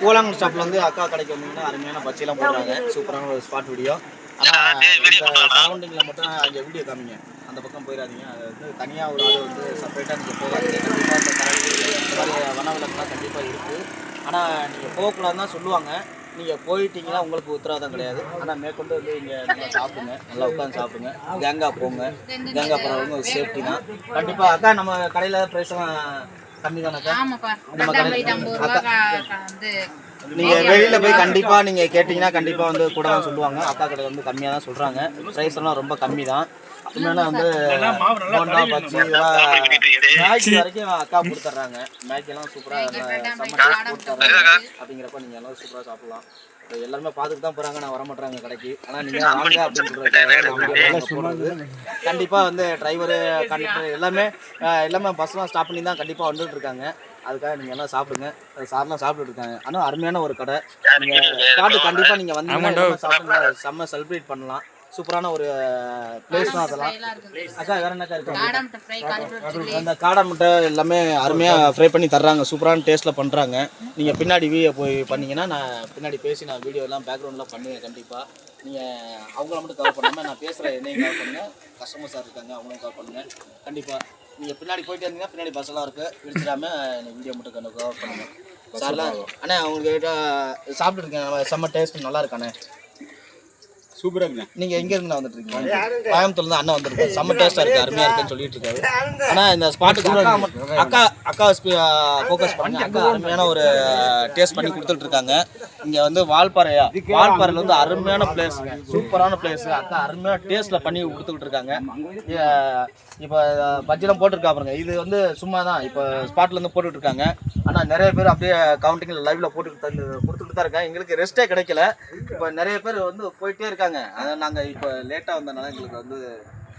கூழாங்கல் ஸ்டாப்ல வந்து அக்கா கடைக்கு வந்தீங்கன்னா அருமையான பச்சையெல்லாம் போடுறாங்க. சூப்பரான ஒரு ஸ்பாட் வீடியோ. ஆனால் இந்த சரௌண்டிங்கில் மட்டும் அங்கே வீடியோ காமிங்க, அந்த பக்கம் போயிடாதீங்க. அது வந்து தனியாக ஒரு ஆள் வந்து செப்பரேட்டாக நீங்கள் போகாதீங்க. கண்டிப்பாக இந்த கடைக்கு இந்த மாதிரி வனவிலக்குலாம் கண்டிப்பாக இருக்குது. ஆனால் நீங்கள் போகக்கூடாதுன்னு தான் சொல்லுவாங்க. நீங்கள் போயிட்டீங்கன்னா உங்களுக்கு உத்தரவாதம் கிடையாது. ஆனால் மேற்கொண்டு வந்து இங்கே நல்லா சாப்பிடுங்க, நல்லா உட்காந்து சாப்பிடுங்க, கேங்காக போங்க. கேங்காக போகிறவங்க ஒரு சேஃப்டி தான். கண்டிப்பாக அக்கா நம்ம கடையில் ப்ரைஸ்லாம் கம்மி தானக்கா? நம்ம கடை நீங்கள் வெளியில் போய் கண்டிப்பாக நீங்கள் கேட்டிங்கன்னா கண்டிப்பாக வந்து கூட தான் சொல்லுவாங்க. அக்கா கடை வந்து கம்மியாக தான் சொல்கிறாங்க. ப்ரைஸ் எல்லாம் ரொம்ப கம்மி தான். அதனால வந்து போண்டா பச்சி இதெல்லாம் மேகி வரைக்கும் அக்கா கொடுத்துட்றாங்க. மேகியெல்லாம் சூப்பராக செம்ம டேஸ்ட் கொடுத்துட்றாங்க. அப்படிங்கிறப்ப நீங்கள் எல்லாம் சூப்பராக சாப்பிட்லாம். எல்லாருமே பார்த்துட்டு தான் போகிறாங்க, நான் வரமாட்டேறாங்க கடைக்கு. ஆனால் நீங்கள் வாங்க அப்படின்னு சொல்கிறது கண்டிப்பாக வந்து டிரைவரு கண்டக்டர் எல்லாமே பஸ்லாம் ஸ்டாப் பண்ணி தான் கண்டிப்பாக வந்துட்டு இருக்காங்க. அதுக்காக நீங்கள் எல்லாம் சாப்பிடுங்க. சார்லாம் சாப்பிட்டுட்டு இருக்காங்க. ஆனால் அருமையான ஒரு கடை. நீங்கள் ஸ்பாட்டு கண்டிப்பாக நீங்கள் வந்தீங்கன்னா சாப்பிடுங்க, செம்ம செலிப்ரேட் பண்ணலாம். சூப்பரான ஒரு பிளேஸ் தான் அதெல்லாம். அக்கா வேற என்னக்கா இருக்கு? அந்த காடை முட்டை எல்லாமே அருமையாக ஃப்ரை பண்ணி தர்றாங்க. சூப்பரான டேஸ்ட்டில் பண்ணுறாங்க. நீங்கள் பின்னாடி வீடியோ போய் பண்ணிங்கன்னா நான் பின்னாடி பேசி நான் வீடியோ எல்லாம் பேக்ரவுண்ட்லாம் பண்ணுவேன். கண்டிப்பாக நீங்கள் அவங்கள மட்டும் கவர் பண்ணாமல் நான் பேசுகிற என்னையும் கவர் பண்ணுங்கள். கஸ்டமர் சார் இருக்காங்க, அவங்களும் கவர் பண்ணுங்கள். கண்டிப்பாக நீங்கள் பின்னாடி போயிட்டு இருந்தீங்கன்னா பின்னாடி பஸ்ஸெல்லாம் இருக்குது, விழிச்சிடாமல் எனக்கு வீடியோ மட்டும் கவர் பண்ணுங்கள் சார்லாம். அண்ணே அவங்ககிட்ட சாப்பிட்டுருக்கேன், செம்ம டேஸ்ட் நல்லா இருக்காண்ணே, சூப்பராக இருக்குண்ணே. நீங்கள் எங்கே இருந்து வந்துட்டு இருக்கீங்க? கோயம்புத்தூர்லேருந்து அண்ணன் வந்துருக்கு. செம்ம டேஸ்ட்டாக இருக்குது, அருமையாக இருக்குன்னு சொல்லிட்டு இருக்காரு. ஆனால் இந்த ஸ்பாட்டுக்கு அக்கா ஃபோக்கஸ் பண்ணி அக்கா அருமையான ஒரு டேஸ்ட் பண்ணி கொடுத்துட்டு இருக்காங்க. இங்கே வந்து வால்பாறையில் வந்து அருமையான பிளேஸ், சூப்பரான பிளேஸ். அக்கா அருமையான டேஸ்ட்டில் பண்ணி கொடுத்துக்கிட்டு இருக்காங்க. இப்போ பஜ்ஜிலாம் போட்டுருக்கா பாருங்க, இது வந்து சும்மா தான் இப்போ ஸ்பாட்லேருந்து போட்டுக்கிட்டு இருக்காங்க. ஆனால் நிறைய பேர் அப்படியே கவுண்டிங்கில் லைவில் கொடுத்துக்கிட்டு தான் இருக்காங்க. எங்களுக்கு ரெஸ்ட்டே கிடைக்கல. இப்போ நிறைய பேர் வந்து போயிட்டே இருக்காங்க. அதான் நாங்கள் இப்போ லேட்டாக வந்தனால எங்களுக்கு வந்து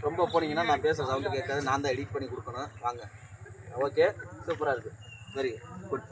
ரொம்ப போனீங்கன்னா நான் பேசுகிற சவுண்டு கேட்காது, நான் தான் எடிட் பண்ணி கொடுக்கணும். வாங்க, ஓகே, சூப்பராக இருக்குது, வெரி குட்.